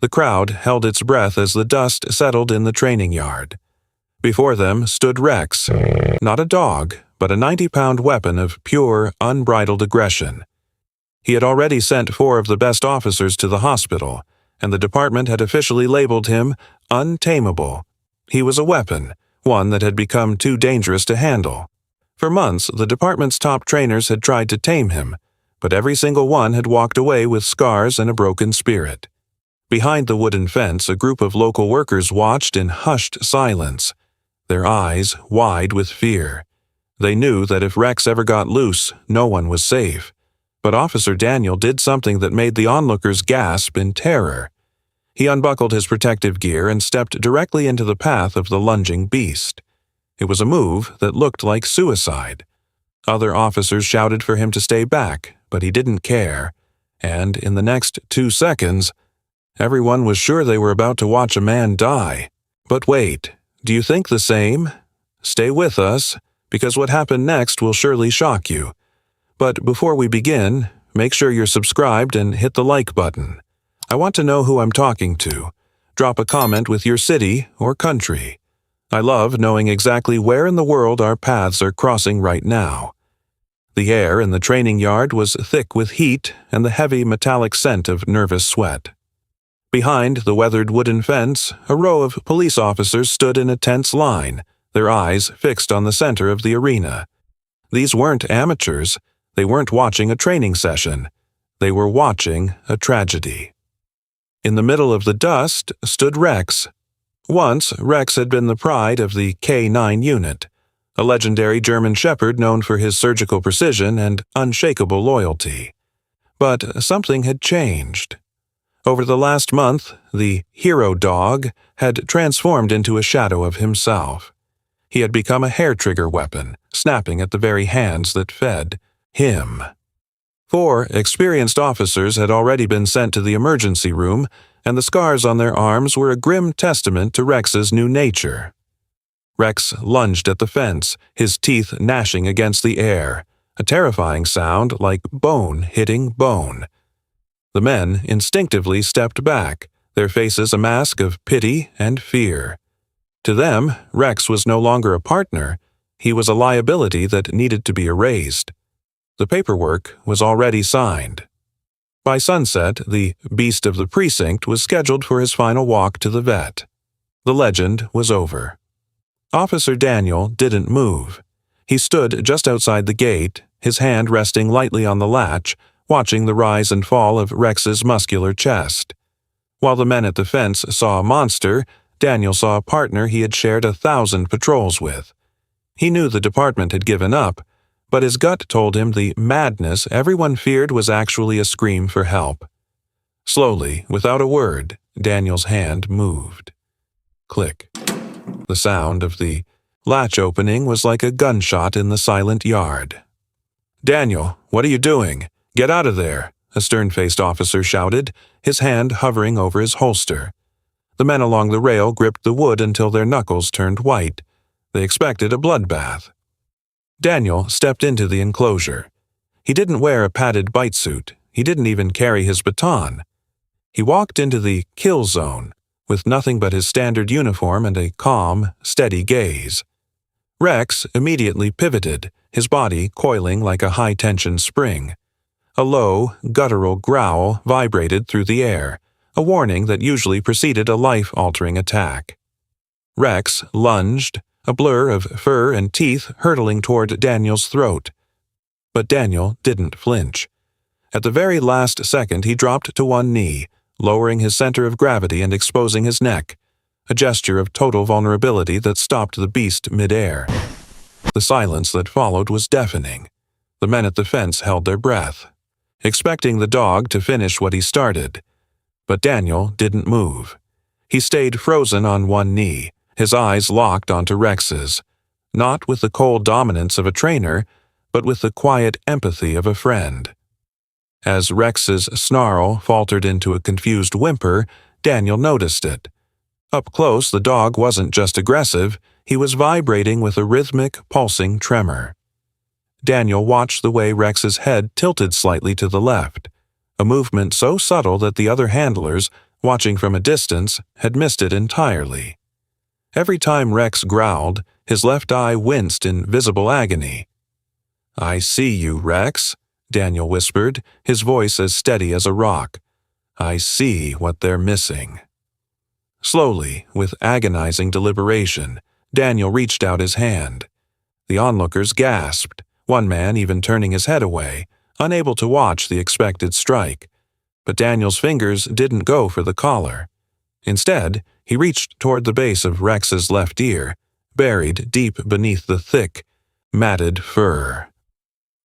The crowd held its breath as the dust settled in the training yard. Before them stood Rex, not a dog, but a 90-pound weapon of pure, unbridled aggression. He had already sent 4 of the best officers to the hospital, and the department had officially labeled him untamable. He was a weapon, one that had become too dangerous to handle. For months, the department's top trainers had tried to tame him, but every single one had walked away with scars and a broken spirit. Behind the wooden fence, a group of local workers watched in hushed silence, their eyes wide with fear. They knew that if Rex ever got loose, no one was safe. But Officer Daniel did something that made the onlookers gasp in terror. He unbuckled his protective gear and stepped directly into the path of the lunging beast. It was a move that looked like suicide. Other officers shouted for him to stay back, but he didn't care. And in the next 2 seconds, everyone was sure they were about to watch a man die. But wait, do you think the same? Stay with us, because what happened next will surely shock you. But before we begin, make sure you're subscribed and hit the like button. I want to know who I'm talking to. Drop a comment with your city or country. I love knowing exactly where in the world our paths are crossing right now. The air in the training yard was thick with heat and the heavy metallic scent of nervous sweat. Behind the weathered wooden fence, a row of police officers stood in a tense line, their eyes fixed on the center of the arena. These weren't amateurs. They weren't watching a training session. They were watching a tragedy. In the middle of the dust stood Rex. Once, Rex had been the pride of the K9 unit, a legendary German shepherd known for his surgical precision and unshakable loyalty. But something had changed. Over the last month, the hero dog had transformed into a shadow of himself. He had become a hair-trigger weapon, snapping at the very hands that fed him. 4 experienced officers had already been sent to the emergency room, and the scars on their arms were a grim testament to Rex's new nature. Rex lunged at the fence, his teeth gnashing against the air, a terrifying sound like bone hitting bone. The men instinctively stepped back, their faces a mask of pity and fear. To them, Rex was no longer a partner. He was a liability that needed to be erased. The paperwork was already signed. By sunset, the beast of the precinct was scheduled for his final walk to the vet. The legend was over. Officer Daniel didn't move. He stood just outside the gate, his hand resting lightly on the latch, watching the rise and fall of Rex's muscular chest. While the men at the fence saw a monster, Daniel saw a partner he had shared 1,000 patrols with. He knew the department had given up, but his gut told him the madness everyone feared was actually a scream for help. Slowly, without a word, Daniel's hand moved. Click. The sound of the latch opening was like a gunshot in the silent yard. "Daniel, what are you doing? Get out of there," a stern-faced officer shouted, his hand hovering over his holster. The men along the rail gripped the wood until their knuckles turned white. They expected a bloodbath. Daniel stepped into the enclosure. He didn't wear a padded bite suit. He didn't even carry his baton. He walked into the kill zone, with nothing but his standard uniform and a calm, steady gaze. Rex immediately pivoted, his body coiling like a high-tension spring. A low, guttural growl vibrated through the air, a warning that usually preceded a life-altering attack. Rex lunged, a blur of fur and teeth hurtling toward Daniel's throat. But Daniel didn't flinch. At the very last second, he dropped to one knee, lowering his center of gravity and exposing his neck, a gesture of total vulnerability that stopped the beast mid-air. The silence that followed was deafening. The men at the fence held their breath, expecting the dog to finish what he started. But Daniel didn't move. He stayed frozen on one knee, his eyes locked onto Rex's, not with the cold dominance of a trainer, but with the quiet empathy of a friend. As Rex's snarl faltered into a confused whimper, Daniel noticed it. Up close, the dog wasn't just aggressive, he was vibrating with a rhythmic, pulsing tremor. Daniel watched the way Rex's head tilted slightly to the left, a movement so subtle that the other handlers, watching from a distance, had missed it entirely. Every time Rex growled, his left eye winced in visible agony. "I see you, Rex," Daniel whispered, his voice as steady as a rock. "I see what they're missing." Slowly, with agonizing deliberation, Daniel reached out his hand. The onlookers gasped, one man even turning his head away, unable to watch the expected strike. But Daniel's fingers didn't go for the collar. Instead, he reached toward the base of Rex's left ear, buried deep beneath the thick, matted fur.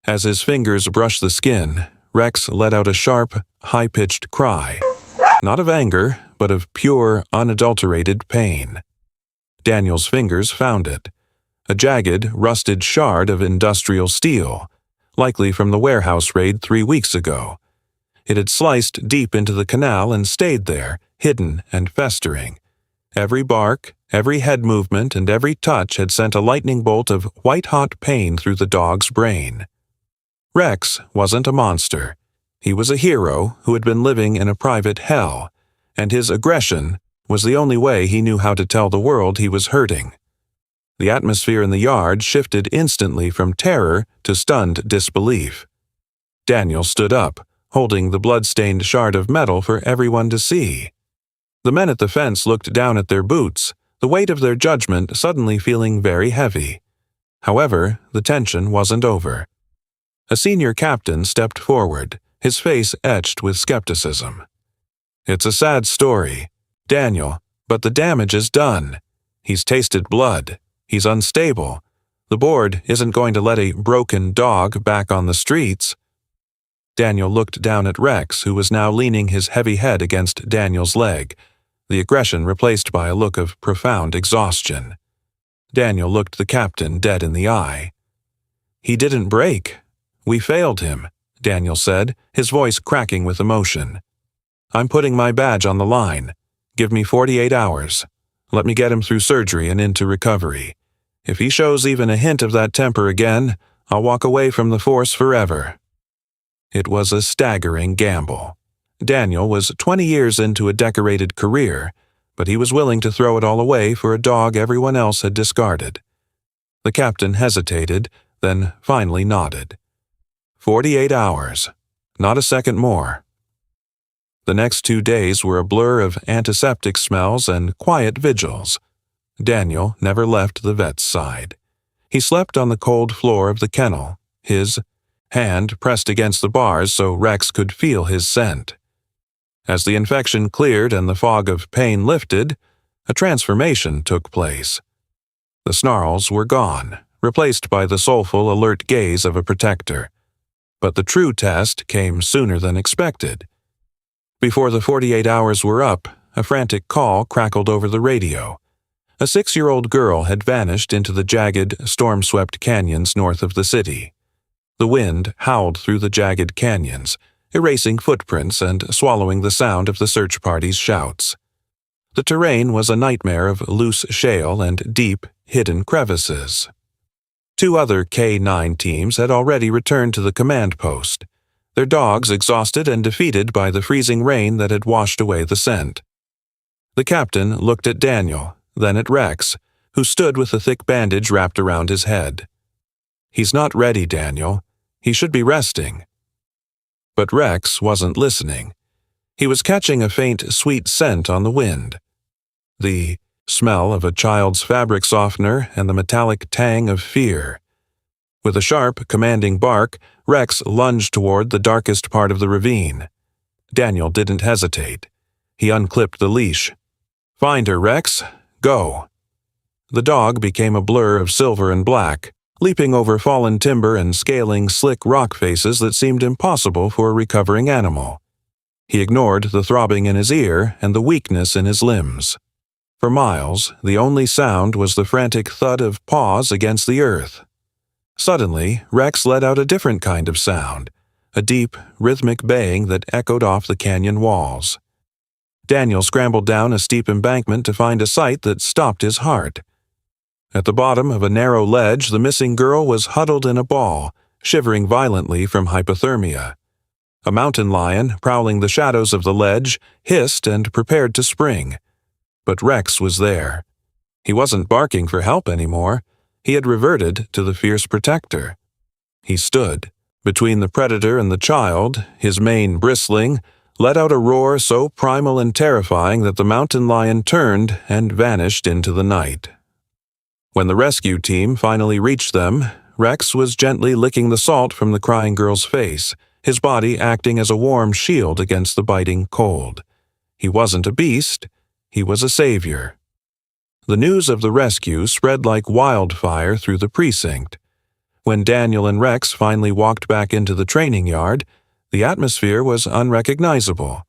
As his fingers brushed the skin, Rex let out a sharp, high-pitched cry, not of anger, but of pure, unadulterated pain. Daniel's fingers found it, a jagged, rusted shard of industrial steel, likely from the warehouse raid 3 weeks ago. It had sliced deep into the canal and stayed there, hidden and festering. Every bark, every head movement, and every touch had sent a lightning bolt of white-hot pain through the dog's brain. Rex wasn't a monster. He was a hero who had been living in a private hell, and his aggression was the only way he knew how to tell the world he was hurting. The atmosphere in the yard shifted instantly from terror to stunned disbelief. Daniel stood up, holding the blood-stained shard of metal for everyone to see. The men at the fence looked down at their boots, the weight of their judgment suddenly feeling very heavy. However, the tension wasn't over. A senior captain stepped forward, his face etched with skepticism. "It's a sad story, Daniel, but the damage is done. He's tasted blood. He's unstable. The board isn't going to let a broken dog back on the streets." Daniel looked down at Rex, who was now leaning his heavy head against Daniel's leg, the aggression replaced by a look of profound exhaustion. Daniel looked the captain dead in the eye. "He didn't break. We failed him," Daniel said, his voice cracking with emotion. "I'm putting my badge on the line. Give me 48 hours. Let me get him through surgery and into recovery. If he shows even a hint of that temper again, I'll walk away from the force forever." It was a staggering gamble. Daniel was 20 years into a decorated career, but he was willing to throw it all away for a dog everyone else had discarded. The captain hesitated, then finally nodded. 48 hours. Not a second more. The next 2 days were a blur of antiseptic smells and quiet vigils. Daniel never left the vet's side. He slept on the cold floor of the kennel, his hand pressed against the bars so Rex could feel his scent. As the infection cleared and the fog of pain lifted, a transformation took place. The snarls were gone, replaced by the soulful, alert gaze of a protector. But the true test came sooner than expected. Before the 48 hours were up, a frantic call crackled over the radio. A 6-year-old girl had vanished into the jagged, storm-swept canyons north of the city. The wind howled through the jagged canyons, erasing footprints and swallowing the sound of the search party's shouts. The terrain was a nightmare of loose shale and deep, hidden crevices. 2 other K-9 teams had already returned to the command post, their dogs exhausted and defeated by the freezing rain that had washed away the scent. The captain looked at Daniel, then at Rex, who stood with a thick bandage wrapped around his head. "He's not ready, Daniel. He should be resting." But Rex wasn't listening. He was catching a faint, sweet scent on the wind. The smell of a child's fabric softener and the metallic tang of fear. With a sharp, commanding bark, Rex lunged toward the darkest part of the ravine. Daniel didn't hesitate. He unclipped the leash. "Find her, Rex. Go." The dog became a blur of silver and black, leaping over fallen timber and scaling slick rock faces that seemed impossible for a recovering animal. He ignored the throbbing in his ear and the weakness in his limbs. For miles, the only sound was the frantic thud of paws against the earth. Suddenly, Rex let out a different kind of sound, a deep, rhythmic baying that echoed off the canyon walls. Daniel scrambled down a steep embankment to find a sight that stopped his heart. At the bottom of a narrow ledge, the missing girl was huddled in a ball, shivering violently from hypothermia. A mountain lion, prowling the shadows of the ledge, hissed and prepared to spring. But Rex was there. He wasn't barking for help anymore. He had reverted to the fierce protector. He stood between the predator and the child, his mane bristling, let out a roar so primal and terrifying that the mountain lion turned and vanished into the night. When the rescue team finally reached them, Rex was gently licking the salt from the crying girl's face, his body acting as a warm shield against the biting cold. He wasn't a beast, he was a savior. The news of the rescue spread like wildfire through the precinct. When Daniel and Rex finally walked back into the training yard, the atmosphere was unrecognizable.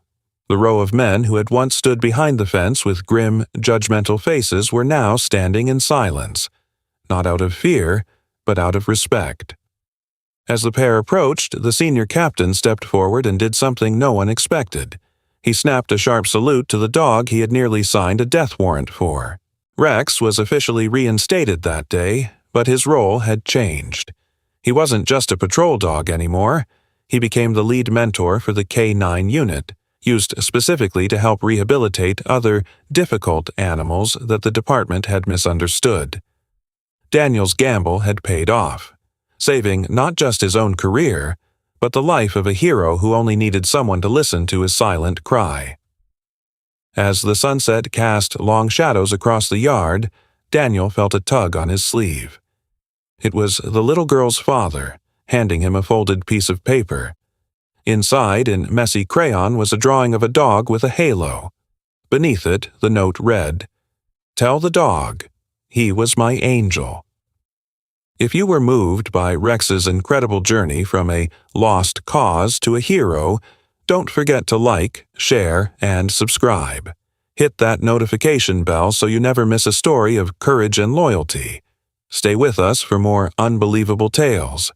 The row of men who had once stood behind the fence with grim, judgmental faces were now standing in silence, not out of fear, but out of respect. As the pair approached, the senior captain stepped forward and did something no one expected. He snapped a sharp salute to the dog he had nearly signed a death warrant for. Rex was officially reinstated that day, but his role had changed. He wasn't just a patrol dog anymore. He became the lead mentor for the K9 unit, used specifically to help rehabilitate other difficult animals that the department had misunderstood. Daniel's gamble had paid off, saving not just his own career, but the life of a hero who only needed someone to listen to his silent cry. As the sunset cast long shadows across the yard, Daniel felt a tug on his sleeve. It was the little girl's father, handing him a folded piece of paper. Inside, in messy crayon, was a drawing of a dog with a halo. Beneath it, the note read, "Tell the dog, he was my angel." If you were moved by Rex's incredible journey from a lost cause to a hero, don't forget to like, share, and subscribe. Hit that notification bell so you never miss a story of courage and loyalty. Stay with us for more unbelievable tales.